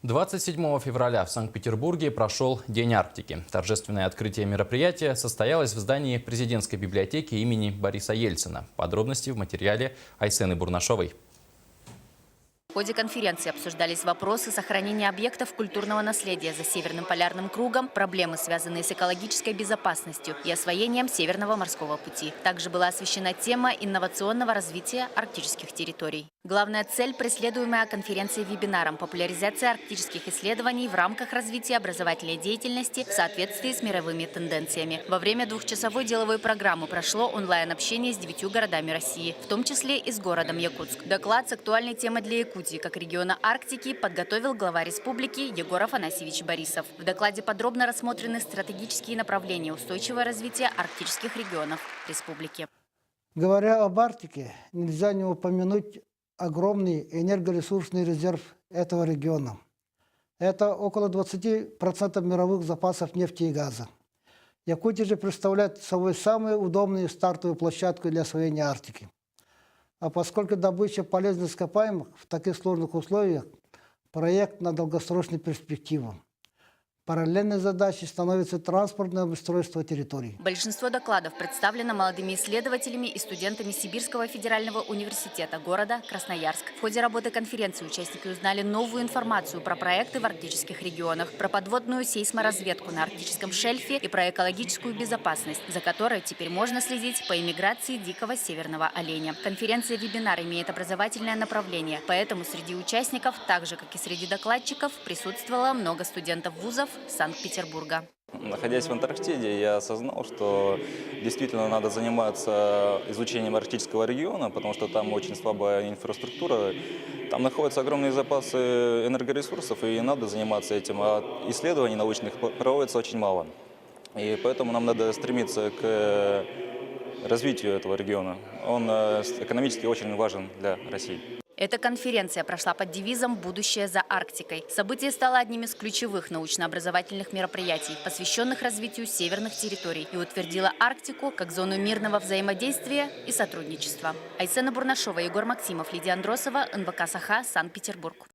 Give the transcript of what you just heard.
27 февраля в Санкт-Петербурге прошел День Арктики. Торжественное открытие мероприятия состоялось в здании президентской библиотеки имени Бориса Ельцина. Подробности в материале Айсены Бурнашовой. В ходе конференции обсуждались вопросы сохранения объектов культурного наследия за Северным полярным кругом, проблемы, связанные с экологической безопасностью и освоением Северного морского пути. Также была освещена тема инновационного развития арктических территорий. Главная цель, преследуемая конференцией вебинаром – популяризация арктических исследований в рамках развития образовательной деятельности в соответствии с мировыми тенденциями. Во время двухчасовой деловой программы прошло онлайн-общение с 9 городами России, в том числе и с городом Якутск. Доклад с актуальной темой для Якутии как региона Арктики подготовил глава республики Егор Афанасьевич Борисов. В докладе подробно рассмотрены стратегические направления устойчивого развития арктических регионов республики. Говоря об Арктике, нельзя не упомянуть огромный энергоресурсный резерв этого региона. Это около 20% мировых запасов нефти и газа. Якутия же представляет собой самую удобную стартовую площадку для освоения Арктики. А поскольку добыча полезных ископаемых в таких сложных условиях – проект на долгосрочную перспективу. Параллельной задачей становится транспортное обустройство территорий. Большинство докладов представлено молодыми исследователями и студентами Сибирского федерального университета города Красноярск. В ходе работы конференции участники узнали новую информацию про проекты в арктических регионах, про подводную сейсморазведку на арктическом шельфе и про экологическую безопасность, за которой теперь можно следить по иммиграции дикого северного оленя. Конференция-вебинар имеет образовательное направление, поэтому среди участников, так же как и среди докладчиков, присутствовало много студентов вузов Санкт-Петербурга. Находясь в Антарктиде, я осознал, что действительно надо заниматься изучением арктического региона, потому что там очень слабая инфраструктура. Там находятся огромные запасы энергоресурсов, и надо заниматься этим, а исследований научных проводится очень мало. И поэтому нам надо стремиться к развитию этого региона. Он экономически очень важен для России. Эта конференция прошла под девизом «Будущее за Арктикой». Событие стало одним из ключевых научно-образовательных мероприятий, посвященных развитию северных территорий, и утвердило Арктику как зону мирного взаимодействия и сотрудничества. Айсена Бурнашова, Егор Максимов, Лидия Андросова, НВК «Саха», Санкт-Петербург.